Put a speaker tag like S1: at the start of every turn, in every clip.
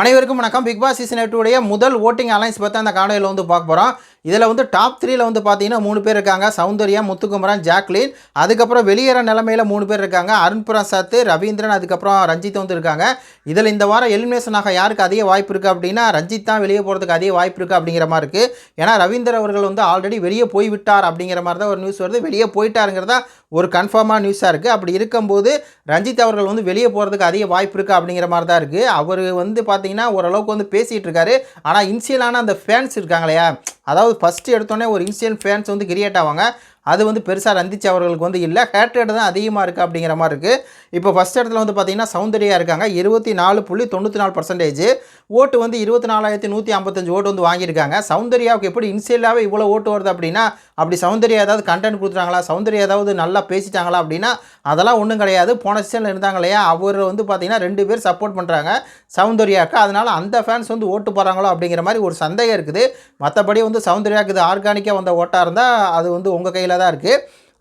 S1: அனைவருக்கும் வணக்கம். Big Boss season 8 உடைய முதல் ஓட்டிங் அலைன்ஸ் பற்றி அந்த காணொலியில் பார்க்க போகிறோம். இதில் டாப் 3ல பார்த்தீங்கன்னா 3 பேர் இருக்காங்க. சௌந்தர்யா, முத்துக்குமரன், ஜாக்லின். அதுக்கப்புறம் வெளியேற நிலைமையில் 3 பேர் இருக்காங்க. அருண் பிரசாத், ரவீந்திரன், அதுக்கப்புறம் ரஞ்சித் இருக்காங்க. இதில் இந்த வாரம் எலிமினேஷன் ஆக யாருக்கு அதிக வாய்ப்பு இருக்குது அப்படின்னா ரஞ்சித் தான் வெளியே போகிறதுக்கு அதிக வாய்ப்பு இருக்குது அப்படிங்கிற மாதிரி இருக்குது. ஏன்னா ரவீந்திரன் அவர்கள் ஆல்ரெடி வெளியே போய்விட்டார் அப்படிங்கிற மாதிரி தான் ஒரு நியூஸ் வருது. வெளியே போயிட்டாருங்கிறதா ஒரு கன்ஃபார்மான நியூஸாக இருக்குது. அப்படி இருக்கும்போது ரஞ்சித் அவர்கள் வெளியே போகிறதுக்கு அதிக வாய்ப்பு இருக்குது அப்படிங்கிற மாதிரி தான் இருக்குது. அவர் பார்த்தீங்கன்னா ஓரளவுக்கு பேசிகிட்டு இருக்காரு. ஆனால் இனிஷியலான அந்த ஃபேன்ஸ் இருக்காங்க இல்லையா, அதாவது ஃபஸ்ட்டு எடுத்தோடனே ஒரு இனிஷியல் ஃபேன்ஸ் கிரியேட் ஆவாங்க. அது பெருசாக ரஞ்சித் அவர்களுக்கு இல்லை, ஹேட்ரேட் தான் அதிகமாக இருக்குது அப்படிங்கிற மாதிரி இருக்குது. இப்போ ஃபஸ்ட் இடத்துல பார்த்தீங்கன்னா சௌந்தர்யா இருக்காங்க. 24.94% ஓட்டு 24,155 ஓட்டு வாங்கியிருக்காங்க. சௌந்தர்யாவுக்கு எப்படி இனிஷியலாகவே இவ்வளோ ஓட்டு வருது அப்படின்னா, அப்படி சௌந்தர்யா ஏதாவது கண்டென்ட் கொடுத்துட்டாங்களா, சௌந்தர்யா ஏதாவது நல்லா பேசிட்டாங்களா அப்படின்னா அதெல்லாம் ஒன்றும் கிடையாது. போன சீசனில் இருந்தாங்க இல்லையா, அவர் பார்த்தீங்கன்னா 2 பேர் சப்போர்ட் பண்ணுறாங்க சௌந்தர்யாவுக்கு. அதனால் அந்த ஃபேன்ஸ் ஓட்டு போகிறாங்களோ அப்படிங்கிற மாதிரி ஒரு சந்தேகம் இருக்குது. மற்றபடி சௌந்தர்யாவுக்கு இது ஆர்கானிக்காக வந்த ஓட்டாக இருந்தால் அது உங்கள் கையில் தான் இருக்குது.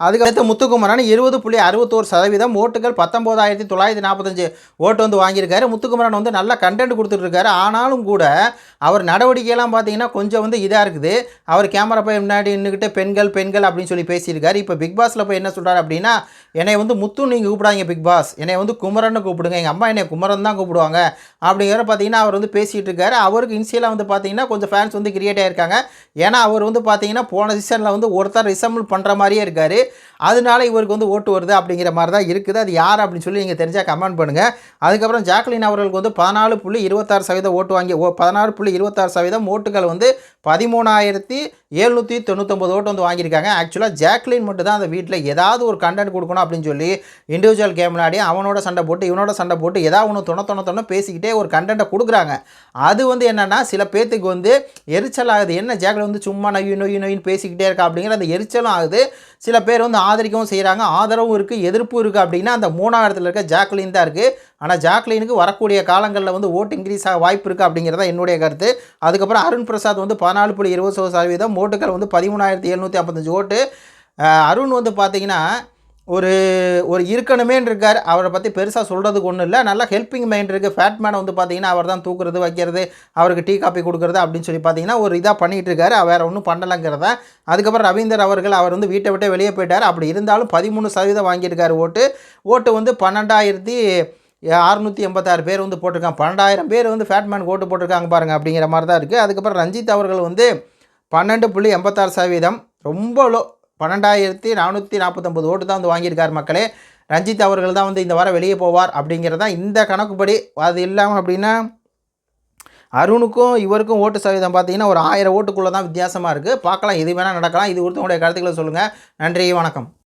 S1: அதுக்கடுத்து முத்துக்குமரன் 20.61% ஓட்டுகள் 19,945 ஓட்டு வாங்கியிருக்காரு. முத்துக்குமரன் நல்ல கண்டென்ட் கொடுத்துட்ருக்காரு. ஆனாலும் கூட அவர் நடவடிக்கையெல்லாம் பார்த்தீங்கன்னா கொஞ்சம் இதாக இருக்குது. அவர் கேமரா போய் முன்னாடி நின்றுக்கிட்டு பெண்கள் பெண்கள் அப்படின்னு சொல்லி பேசியிருக்காரு. இப்போ பிக் பாஸில் போய் என்ன சொல்கிறார் அப்படின்னா, என்னை முத்து நீங்கள் கூப்பிடாங்க பிக் பாஸ், என்னை குமரன்னு கூப்பிடுங்க, எங்கள் அம்மா என்னை குமரன் தான் கூப்பிடுவாங்க அப்படிங்கிற பார்த்தீங்கன்னா அவர் பேசிகிட்டு இருக்காரு. அவருக்கு இனிஷியலாக பார்த்தீங்கன்னா கொஞ்சம் ஃபேன்ஸ் கிரியேட் ஆகிருக்காங்க. ஏன்னா அவர் பார்த்தீங்கன்னா போன சீசனில் ஒருத்தர் ரிசம்பிள் பண்ணுற மாதிரியே இருக்கார். அதனால இவருக்கு ஓட்டு வருது அப்படிங்கிற மாதிரி தான் இருக்குது. அது யார் அப்படின்னு சொல்லி நீங்கள் தெரிஞ்சால் கமெண்ட் பண்ணுங்கள். அதுக்கப்புறம் ஜாக்லின் அவர்களுக்கு 14.26% ஓட்டு வாங்கி 16.26% ஓட்டுகள் 13,799 ஓட்டு வாங்கியிருக்காங்க. ஆக்சுவலாக ஜாக்லின் மட்டும் தான் அந்த வீட்டில் ஏதாவது ஒரு கண்டென்ட் கொடுக்கணும் அப்படின்னு சொல்லி இண்டிவிஜுவல் கேம் விளையாடி அவனோட சண்டை போட்டு இவனோட சண்டை போட்டு ஏதாவது ஒன்று தொண பேசிக்கிட்டே ஒரு கண்டென்ட்டை கொடுக்குறாங்க. அது என்னென்னா சில பேர்த்துக்கு எரிச்சல் ஆகுது. என்ன ஜாக்லின் சும்மா நொய்யின்னு பேசிக்கிட்டே இருக்கா அப்படிங்கிற அந்த எரிச்சலும் ஆகுது. சில பேர் ஆதரிக்கவும் செய்கிறாங்க, ஆதரவும் இருக்குது, எதிர்ப்பும் இருக்குது. அப்படின்னா அந்த 3ஆவது இடத்துல இருக்க ஜாக்லின் தான் இருக்குது. ஆனால் ஜாக்லினுக்கு வரக்கூடிய காலங்களில் ஓட்டு இன்க்ரீஸ் ஆக வாய்ப்பு இருக்குது அப்படிங்கிறத என்னுடைய கருத்து. அதுக்கப்புறம் அருண் பிரசாத் 14.20% ஓட்டுகள் 13,755 ஓட்டு. அருண் பார்த்தீங்கன்னா ஒரு இருக்கணுமேன்னு இருக்கார். அவரை பற்றி பெருசாக சொல்கிறதுக்கு ஒன்றும் இல்லை. நல்லா ஹெல்ப்பிங் மைண்ட் இருக்குது. ஃபேட் மேனை பார்த்தீங்கன்னா அவர் தான் தூக்குறது வைக்கிறது, அவருக்கு டீ காப்பி கொடுக்குறது அப்படின்னு சொல்லி பார்த்தீங்கன்னா ஒரு இதாக பண்ணிகிட்டு இருக்காரு. வேறு ஒன்றும் பண்ணலைங்கிறத. அதுக்கப்புறம் ரவீந்தர் அவர்கள் அவர் வீட்டை விட்டு வெளியே போயிட்டார். அப்படி இருந்தாலும் 13% வாங்கியிருக்காரு ஓட்டு 12,686 பேர் போட்டிருக்காங்க. 12,000 பேர் ஃபேட்மேன் ஓட்டு போட்டிருக்காங்க பாருங்கள் அப்படிங்கிற மாதிரி தான் இருக்குது. அதுக்கப்புறம் ரஞ்சித் அவர்கள் 12.86%, ரொம்ப லோ, 12,449 ஓட்டு தான் வாங்கியிருக்கார் மக்களே. ரஞ்சித் அவர்கள் தான் இந்த வாரம் வெளியே போவார் அப்படிங்கிறது தான் இந்த கணக்குப்படி. அது இல்லாமல் அப்படின்னா அருணுக்கும் இவருக்கும் ஓட்டு சதவீதம் பார்த்தீங்கன்னா ஒரு 1000 ஓட்டுக்குள்ளே தான் வித்தியாசமாக இருக்குது. பார்க்கலாம், இது வேணால் நடக்கலாம். இது ஒருத்தவங்களுடைய கருத்துக்களை சொல்லுங்கள். நன்றி, வணக்கம்.